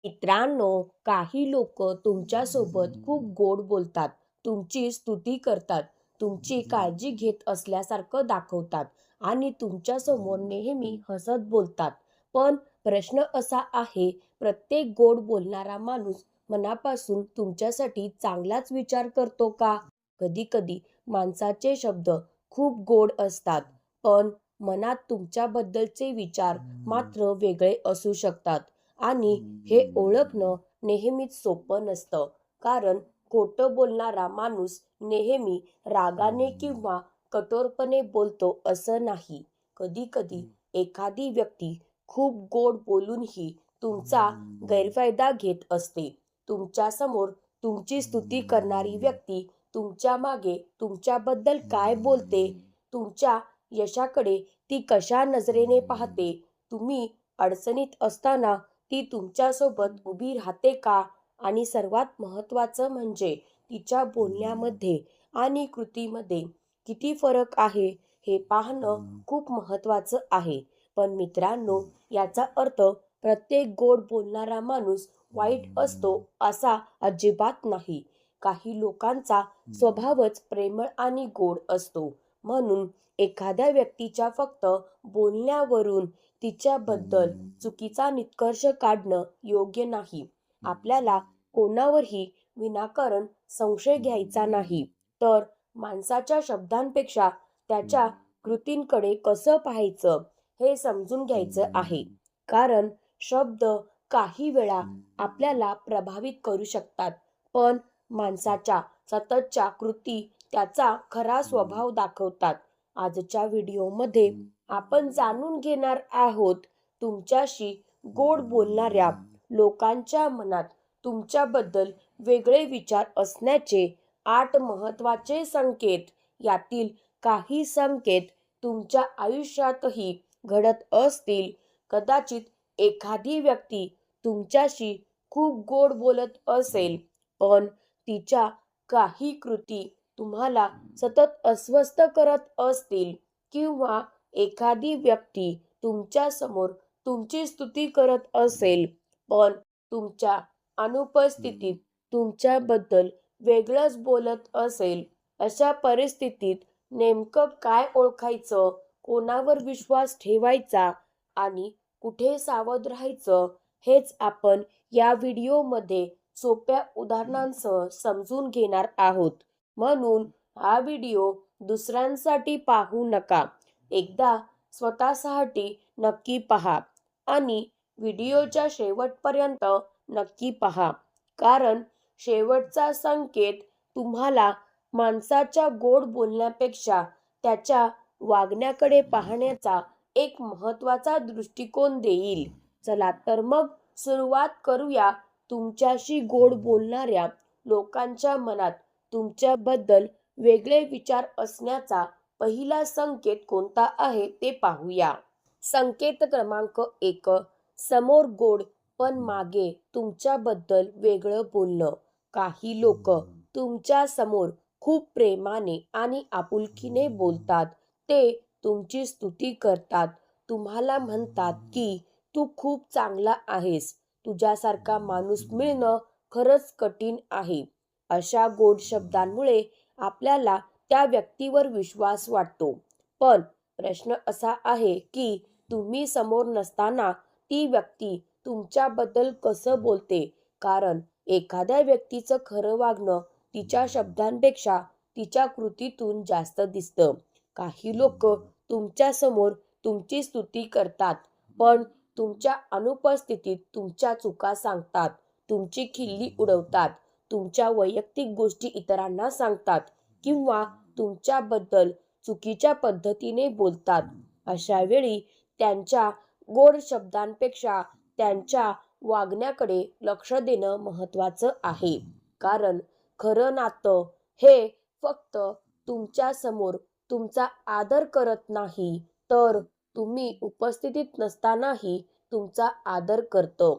मित्रांनो, काही लोक तुमच्यासोबत खूप गोड बोलतात, तुमची स्तुती करतात, तुमची काळजी घेत असल्यासारखं दाखवतात आणि तुमच्यासमोर नेहमी हसत बोलतात. पण प्रश्न असा आहे, प्रत्येक गोड बोलणारा माणूस मनापासून तुमच्यासाठी चांगलाच विचार करतो का? कधी-कधी माणसाचे शब्द खूप गोड असतात, पण मनात तुमच्याबद्दलचे विचार मात्र वेगळे असू शकतात. आणि हे ओळखणं नेहमीच सोपं नसतं, कारण खोटं बोलणारा माणूस नेहमी रागाने किंवा कठोरपणे बोलतो असं नाही. कधी-कधी एखादी व्यक्ती खूप गोड बोलूनही तुमचा गैरफायदा घेत असते. तुमच्यासमोर तुमची स्तुती करणारी व्यक्ती तुमच्या मागे तुमच्याबद्दल काय बोलते, तुमच्या यशाकडे ती कशा नजरेने पाहते, तुम्ही अडचणीत असताना ती तुमच्यासोबत उभी राहते का? आणि सर्वात महत्त्वाचं म्हणजे तिच्या बोलण्यामध्ये आणि कृतीमध्ये किती फरक आहे हे पाहणं खूप महत्त्वाचं आहे. पण मित्रांनो, याचा अर्थ प्रत्येक गोड बोलणारा माणूस वाईट असतो असा अजिबात नाही. काही लोकांचा स्वभावच प्रेमळ आणि गोड असतो. म्हणून एखाद्या व्यक्तीच्या फक्त बोलण्यावरून तिच्याबद्दल चुकीचा निष्कर्ष काढणं योग्य नाही. आपल्याला कोणावरही विनाकारण संशय घ्यायचा नाही, तर माणसाच्या शब्दांपेक्षा त्याच्या कृतींकडे कसं पाहायचं हे समजून घ्यायचं आहे. कारण शब्द काही वेळा आपल्याला प्रभावित करू शकतात, पण माणसाच्या सततच्या कृती त्याचा खरा स्वभाव दाखवतात. आजच्या व्हिडिओमध्ये आपण जाणून घेणार आहोत, तुमच्याशी गोड बोलणाऱ्या लोकांच्या मनात तुमच्याबद्दल वेगळे विचार असण्याचे 8 महत्त्वाचे संकेत. यातील काही संकेत तुमच्या आयुष्यातही घडत असतील. कदाचित एखादी व्यक्ती तुमच्याशी खूप गोड बोलत असेल, पण तिच्या काही कृती तुम्हाला सतत अस्वस्थ करत असतील, किंवा एखादी व्यक्ती तुमच्यासमोर तुमची स्तुती करत असेल, पण तुमच्या अनुपस्थितीत तुमच्याबद्दल वेगळंच बोलत असेल. अशा परिस्थितीत नेमकं काय ओळखायचं, कोणावर विश्वास ठेवायचा आणि कुठे सावध राहायचं, हेच आपण या व्हिडिओमध्ये सोप्या उदाहरणांसह समजून घेणार आहोत. म्हणून हा व्हिडिओ दुसऱ्यांसाठी पाहू नका, एकदा स्वतःसाठी नक्की पहा आणि व्हिडिओच्या शेवटपर्यंत नक्की पहा. कारण शेवटचा संकेत तुम्हाला माणसाच्या गोड बोलण्यापेक्षा त्याच्या वागण्याकडे पाहण्याचा एक महत्त्वाचा दृष्टिकोन देईल. चला तर मग सुरुवात करूया. तुमच्याशी गोड बोलणाऱ्या लोकांच्या मनात तुमच्याबद्दल वेगळे विचार असण्याचा पहिला संकेत कोणता आहे ते पाहूया. संकेत क्रमांक 1. समोर गोड पण मागे तुमच्याबद्दल वेगळं बोलणं. काही लोक तुमच्या समोर खूप प्रेमाने आणि आपुलकीने बोलतात. ते तुमची स्तुती करतात, तुम्हाला म्हणतात की तू खूप चांगला आहेस, तुझ्यासारखा माणूस मिळणं खरंच कठीण आहे. अशा गोड शब्दांमुळे आपल्याला त्या व्यक्तीवर विश्वास वाटतो. पण प्रश्न असा आहे की तुम्ही समोर नसताना ती व्यक्ती तुमच्याबद्दल कसं बोलते, कारण एखाद्या व्यक्तीचं खरं वागणं तिच्या शब्दांपेक्षा तिच्या कृतीतून जास्त दिसतं. काही लोक तुमच्यासमोर तुमची स्तुती करतात, पण तुमच्या अनुपस्थितीत तुमच्या चुका सांगतात, तुमची खिल्ली उडवतात, तुमच्या वैयक्तिक गोष्टी इतरांना सांगतात किंवा तुमच्याबद्दल चुकीच्या पद्धतीने बोलतात. अशा वेळी त्यांच्या गोड शब्दांपेक्षा त्यांच्या वागण्याकडे लक्ष देणं महत्त्वाचं आहे. कारण खरं नातं हे फक्त तुमच्या समोर तुमचा आदर करत नाही, तर तुम्ही उपस्थितीत नसतानाही तुमचा आदर करतं.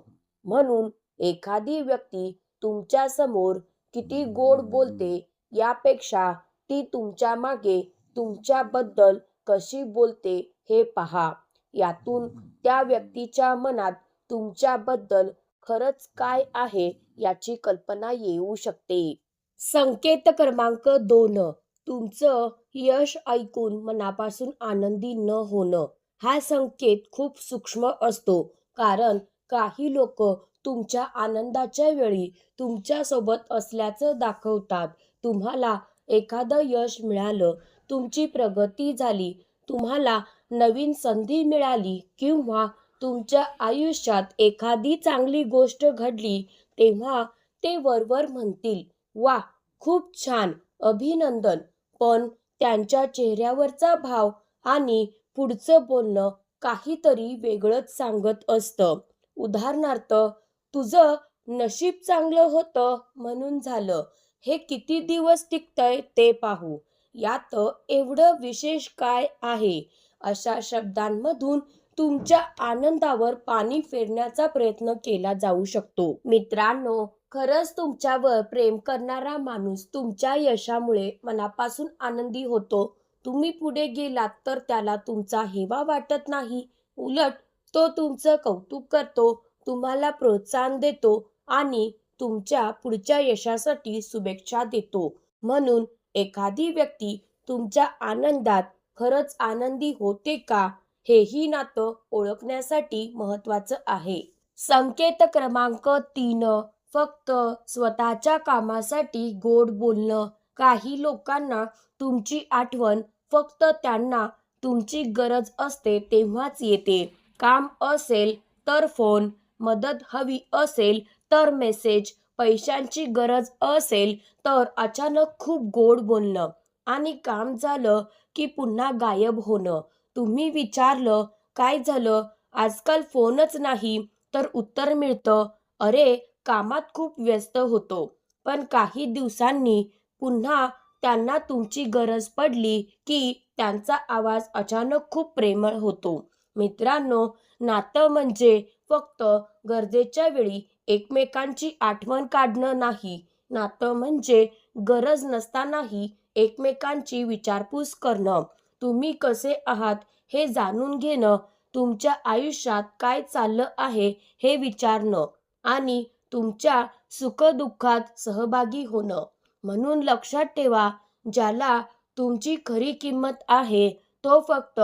म्हणून एखादी व्यक्ती तुमच्या समोर किती गोड बोलते यापेक्षा ती तुमच्या मागे तुमच्याबद्दल कशी बोलते हे पहा. यातून त्या व्यक्तीच्या मनात तुमच्याबद्दल खरंच काय आहे याची कल्पना येऊ शकते. संकेत क्रमांक 2, तुमचं यश ऐकून मनापासून आनंदी न होणं. हा संकेत खूप सूक्ष्म असतो, कारण काही लोक तुमच्या आनंदाच्या वेळी तुमच्यासोबत असल्याचं दाखवतात. तुम्हाला एखादं यश मिळालं, तुमची प्रगती झाली, तुम्हाला नवीन संधी मिळाली किंवा तुमच्या आयुष्यात एखादी चांगली गोष्ट घडली, तेव्हा ते वरवर म्हणतील, "वा, खूप छान, अभिनंदन." पण त्यांच्या चेहऱ्यावरचा भाव आणि पुढचं बोलणं काहीतरी वेगळंच सांगत असतं. उदाहरणार्थ, "तुझं नशीब चांगलं होतं म्हणून झालं. हे किती दिवस टिकतंय ते पाहू. यात एवढं विशेष काय आहे?" अशा शब्दांमधून तुमच्या आनंदावर पाणी फेरण्याचा प्रयत्न केला जाऊ शकतो. मित्रांनो, खरंच तुमच्यावर प्रेम करणारा माणूस तुमच्या यशामुळे मनापासून आनंदी होतो. तुम्ही पुढे गेलात तर त्याला तुमचा हेवा वाटत नाही. उलट तो तुमचं कौतुक करतो, तुम्हाला प्रोत्साहन देतो आणि तुमच्या पुढच्या यशासाठी शुभेच्छा देतो. म्हणून एखादी व्यक्ती तुमच्या आनंदात खरंच आनंदी होते का, हेही नातं ओळखण्यासाठी महत्त्वाचं आहे. संकेत क्रमांक 3, फक्त स्वतःच्या कामासाठी गोड बोलणं. काही लोकांना तुमची आठवण फक्त त्यांना तुमची गरज असते तेव्हाच येते. काम असेल तर फोन, मदत हवी असेल तर मेसेज, पैशांची गरज असेल तर अचानक खूप गोड बोलणं आणि काम झालं की पुन्हा गायब होणं. तुम्ही विचारलं, "काय झालं? आजकाल फोनच नाही." तर उत्तर मिळतं, "अरे, कामात खूप व्यस्त होतो." पण काही दिवसांनी पुन्हा त्यांना तुमची गरज पडली की त्यांचा आवाज अचानक खूप प्रेमळ होतो. मित्रांनो, नातं म्हणजे फक्त गरजेच्या वेळी एकमेकांची आठवण काढणं नाही. नातं म्हणजे गरज नसतानाही एकमेकांची विचारपूस करणं, तुम्ही कसे आहात हे जाणून घेणं, तुमच्या आयुष्यात काय चाललं आहे हे विचारणं आणि तुमच्या सुखदुःखात सहभागी होणं. म्हणून लक्षात ठेवा, ज्याला तुमची खरी किंमत आहे तो फक्त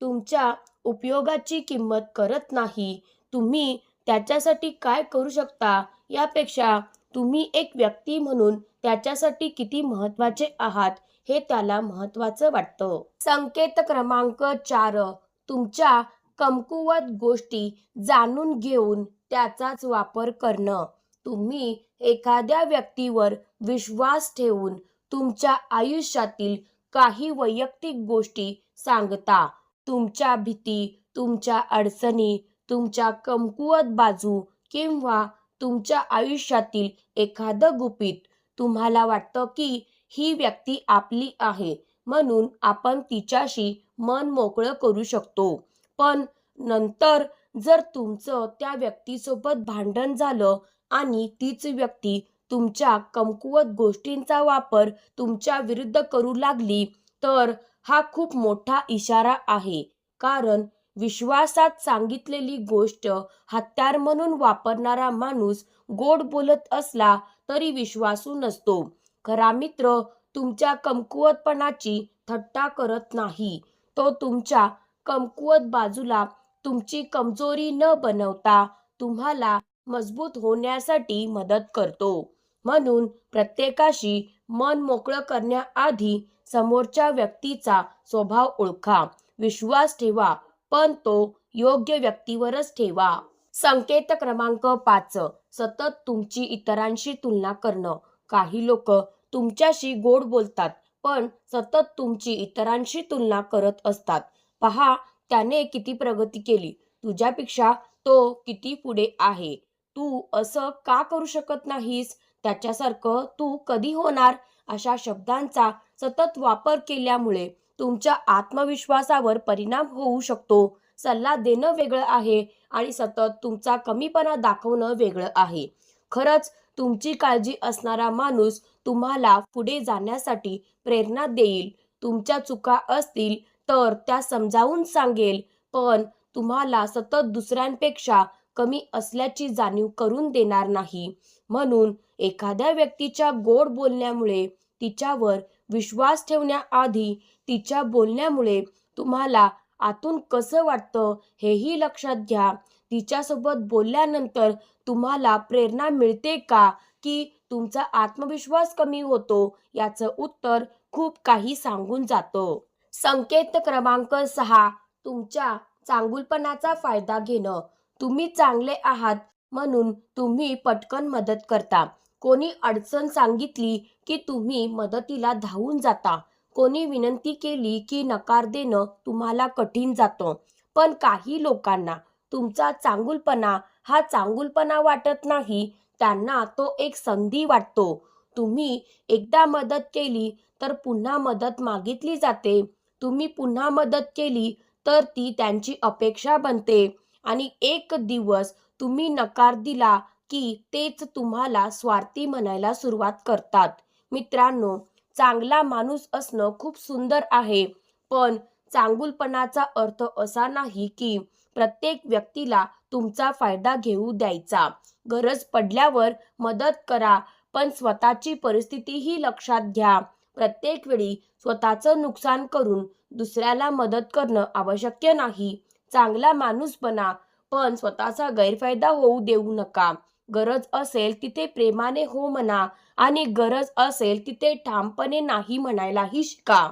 तुमच्या उपयोगाची किंमत करत नाही. तुम्ही त्याच्यासाठी काय करू शकता यापेक्षा तुम्ही एक व्यक्ती म्हणून त्याच्यासाठी किती महत्त्वाचे आहात हे त्याला महत्त्वाचं वाटतं. संकेत क्रमांक 4, तुमच्या कमकुवत गोष्टी जाणून घेऊन त्याचाच वापर करणं. तुम्ही एखाद्या व्यक्तीवर विश्वास ठेवून तुमच्या आयुष्यातील काही वैयक्तिक गोष्टी सांगता. तुमच्या भीती, तुमच्या अडचणी, तुमच्या कमकुवत बाजू किंवा तुमच्या आयुष्यातील एखादं गुपित. तुम्हाला वाटतं की ही व्यक्ती आपली आहे म्हणून आपण तिच्याशी मन मोकळं करू शकतो. पण नंतर जर तुमचं त्या व्यक्तीसोबत भांडण झालं आणि तीच व्यक्ती तुमच्या कमकुवत गोष्टींचा वापर तुमच्या विरुद्ध करू लागली, तर हा खूप मोठा इशारा आहे. कारण विश्वासात सांगितलेली गोष्ट हत्यार म्हणून वापरणारा माणूस गोड बोलत असला तरी विश्वासू नसतो. खरा मित्र तुमच्या कमकुवतपणाची थट्टा करत नाही. तो तुमच्या कमकुवत बाजूला तुमची कमजोरी न बनवता तुम्हाला मजबूत होण्यासाठी मदत करतो. म्हणून प्रत्येकाशी मन मोकळं करण्याआधी समोरच्या व्यक्तीचा स्वभाव ओळखा. विश्वास ठेवा, पण तो योग्य व्यक्तीवरच ठेवा. संकेत क्रमांक 5, सतत तुमची इतरांशी तुलना करणं. काही लोक तुमच्याशी गोड बोलतात पण सतत तुमची इतरांशी तुलना करत असतात. पहा, त्याने किती प्रगती केली, तुझ्यापेक्षा तो किती पुढे आहे. तू असं का करू शकत नाहीस? त्याच्यासारखं तू कधी होणार? अशा शब्दांचा सतत वापर केल्यामुळे तुमच्या आत्मविश्वासावर परिणाम होऊ शकतो. सल्ला देणं वेगळं आहे आणि सतत तुमचा कमीपणा दाखवणं वेगळं आहे. खरंच तुमची काळजी असणारा माणूस तुम्हाला पुढे जाण्यासाठी प्रेरणा देईल. तुमच्या चुका असतील तर त्या समजावून सांगेल, पण तुम्हाला सतत दुसऱ्यांपेक्षा कमी असल्याची जाणीव करून देणार नाही. म्हणून एखाद्या व्यक्तीच्या गोड बोलण्यामुळे, तिच्यावर विश्वास ठेवण्याआधी तिच्या बोलण्यामुळे तुम्हाला आतून कसं वाटतं हेही लक्षात घ्या. तिच्यासोबत बोलल्यानंतर तुम्हाला प्रेरणा मिळते का, की तुमचा आत्मविश्वास कमी होतो, याचं उत्तर खूप काही सांगून जातं. संकेत क्रमांक 6. तुमच्या चांगुलपणाचा फायदा घेणं. तुम्ही चांगले आहात म्हणून तुम्ही पटकन मदत करता. कोणी अडचण सांगितली की तुम्ही मदतीला धावून जाता. कोणी विनंती केली की नकार देणं तुम्हाला कठीण जातं. पण काही लोकांना तुमचा चांगुलपणा हा चांगुलपणा वाटत नाही, त्यांना तो एक संधी वाटतो. तुम्ही एकदा मदत केली तर पुन्हा मदत मागितली जाते. तुम्ही पुन्हा मदत केली तर ती त्यांची अपेक्षा बनते आणि एक दिवस तुम्ही नकार दिला की तेच तुम्हाला स्वार्थी म्हणायला सुरुवात करतात. मित्रांनो, चांगला माणूस असणं खूप सुंदर आहे, पण चांगुलपणाचा अर्थ असा नाही की प्रत्येक व्यक्तीला तुमचा फायदा घेऊ द्यायचा. गरज पडल्यावर मदत करा, पण स्वतःची परिस्थितीही लक्षात घ्या. प्रत्येक वेळी स्वतःचं नुकसान करून दुसऱ्याला मदत करणं आवश्यक नाही. चांगला माणूस बना, पण स्वतःचा गैरफायदा होऊ देऊ नका. गरज असेल तिथे प्रेमाने हो म्हणा आणि गरज असेल तिथे ठामपणे नाही म्हणायलाही शिका.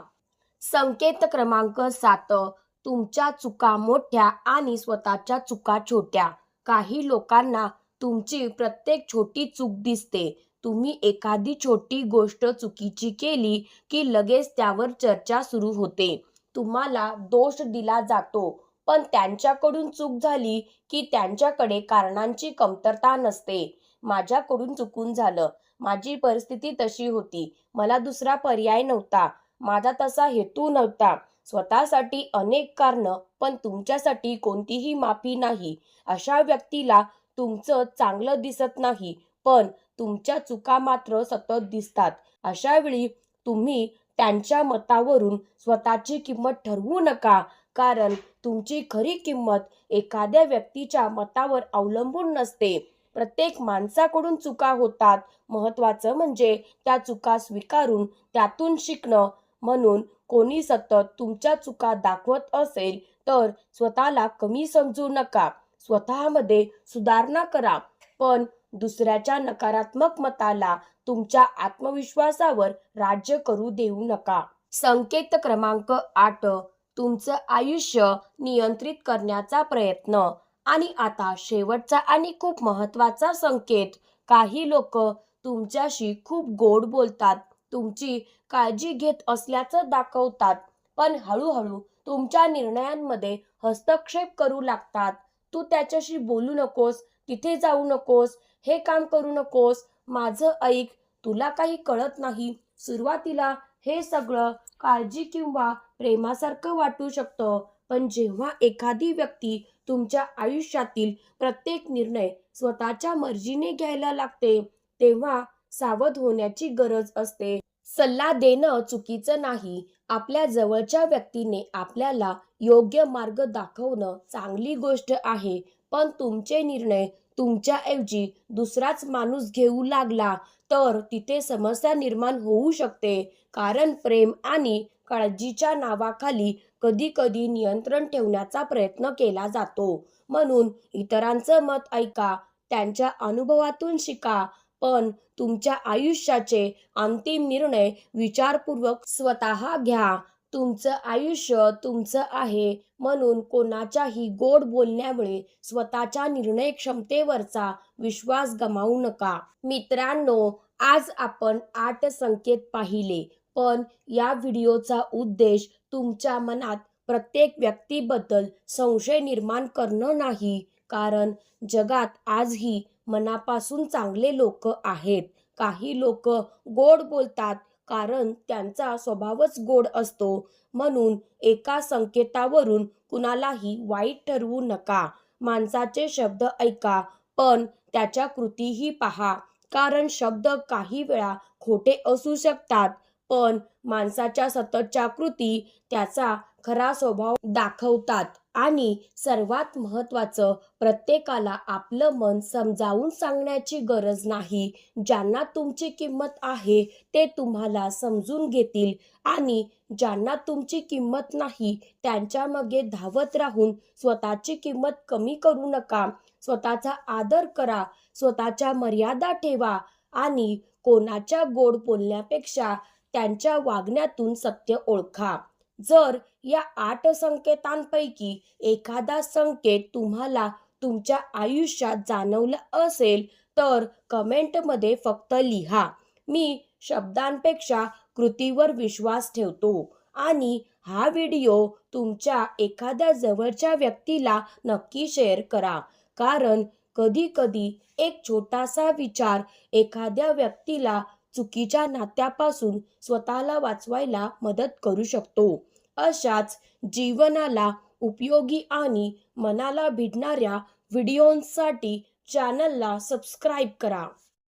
संकेत क्रमांक 7. तुमच्या चुका मोठ्या आणि स्वतःच्या चुका छोट्या. काही लोकांना तुमची प्रत्येक छोटी चूक दिसते. तुम्ही एखादी छोटी गोष्ट चुकीची केली की लगेच त्यावर चर्चा सुरू होते. तुम्हाला दोष दिला जातो, पण त्यांच्याकडून चूक झाली की त्यांच्याकडे कारणांची कमतरता नसते. माझ्याकडून चुकून झालं, माझी परिस्थिती तशी होती, मला दुसरा पर्याय नव्हता, माझा तसा हेतू नव्हता. स्वतःसाठी अनेक कारणं, पण तुमच्यासाठी कोणतीही माफी नाही. अशा व्यक्तीला तुमचं चांगलं दिसत नाही, पण तुमच्या चुका मात्र सतत दिसतात. अशा वेळी तुम्ही त्यांच्या मतावरून स्वतःची किंमत ठरवू नका, कारण तुमची खरी किंमत एखाद्या व्यक्तीच्या मतावर अवलंबून नसते. प्रत्येक माणसाकडून चुका होतात. महत्त्वाचं म्हणजे त्या चुका स्वीकारून त्यातून शिकणं. म्हणून कोणी सतत तुमच्या चुका दाखवत असेल तर स्वतःला कमी समजू नका. स्वतःमध्ये सुधारणा करा, पण दुसऱ्याच्या नकारात्मक मताला तुमच्या आत्मविश्वासावर राज्य करू देऊ नका. संकेत क्रमांक 8. तुमचं आयुष्य नियंत्रित करण्याचा प्रयत्न. आणि आता शेवटचा आणि खूप महत्त्वाचा संकेत. काही लोक तुमच्याशी खूप गोड बोलतात, तुमची काळजी घेत असल्याचं दाखवतात, पण हळूहळू तुमच्या निर्णयांमध्ये हस्तक्षेप करू लागतात. तू त्याच्याशी बोलू नकोस, तिथे जाऊ नकोस, हे काम करू नकोस, माझं ऐक, तुला काही कळत नाही. सुरुवातीला हे सगळं काळजी किंवा प्रेमासारखं वाटू शकतं, पण जेव्हा एखादी व्यक्ती तुमच्या आयुष्यातील प्रत्येक निर्णय स्वतःच्या मर्जीने घ्यायला लागते, तेव्हा सावध होण्याची गरज असते. सल्ला देणं चुकीचं नाही. आपल्या जवळच्या व्यक्तीने आपल्याला योग्य मार्ग दाखवणं चांगली गोष्ट आहे, पण तुमचे निर्णय तुमच्याऐवजी दुसराच माणूस घेऊ लागला तर तिथे समस्या निर्माण होऊ शकते. कारण प्रेम आणि काळजीच्या नावाखाली कधीकधी नियंत्रण ठेवण्याचा प्रयत्न केला जातो. म्हणून इतरांचं मत ऐका, त्यांच्या अनुभवातून शिका, पण तुमच्या आयुष्याचे अंतिम निर्णय विचारपूर्वक स्वतः घ्या. तुमचं आयुष्य तुमचं आहे, म्हणून कोणाच्याही गोड बोलण्यामुळे स्वतःच्या निर्णय क्षमतेवरचा विश्वास गमावू नका. मित्रांनो, आज आपण 8 संकेत पाहिले, पण या व्हिडिओचा उद्देश तुमच्या मनात प्रत्येक व्यक्तीबद्दल संशय निर्माण करणं नाही, कारण जगात आजही मनापासून चांगले लोक आहेत. काही लोक गोड बोलतात कारण त्यांचा स्वभावच गोड असतो. म्हणून एका संकेतावरून कुणालाही वाईट ठरवू नका. माणसाचे शब्द ऐका, पण त्याच्या कृतीही पहा, कारण शब्द काही वेळा खोटे असू शकतात, पण माणसाच्या सततच्या कृती त्याचा खरा स्वभाव दाखवतात. आणि सर्वात महत्त्वाचं, प्रत्येकाला आपलं मन समजावून सांगण्याची गरज नाही. ज्यांना तुमची किंमत आहे ते तुम्हाला समजून घेतील आणि ज्यांना तुमची किंमत नाही त्यांच्या मागे धावत राहून स्वतःची किंमत कमी करू नका. स्वतःचा आदर करा, स्वतःच्या मर्यादा ठेवा आणि कोणाच्या गोड बोलण्यापेक्षा त्यांच्या वागण्यातून सत्य ओळखा. जर या 8 संकेतांपैकी एखादा संकेत तुम्हाला तुमच्या आयुष्यात जाणवला असेल तर कमेंटमध्ये फक्त लिहा, मी शब्दांपेक्षा कृतीवर विश्वास ठेवतो. आणि हा व्हिडिओ तुमच्या एखाद्या जवळच्या व्यक्तीला नक्की शेअर करा, कारण कधी-कधी एक छोटासा विचार एखाद्या व्यक्तीला चुकीच्या नात्यापासून स्वतःला वाचवायला मदत करू शकतो. अशाच जीवनाला उपयोगी आणि मनाला भिडणाऱ्या व्हिडिओंसाठी चॅनलला सबस्क्राईब करा.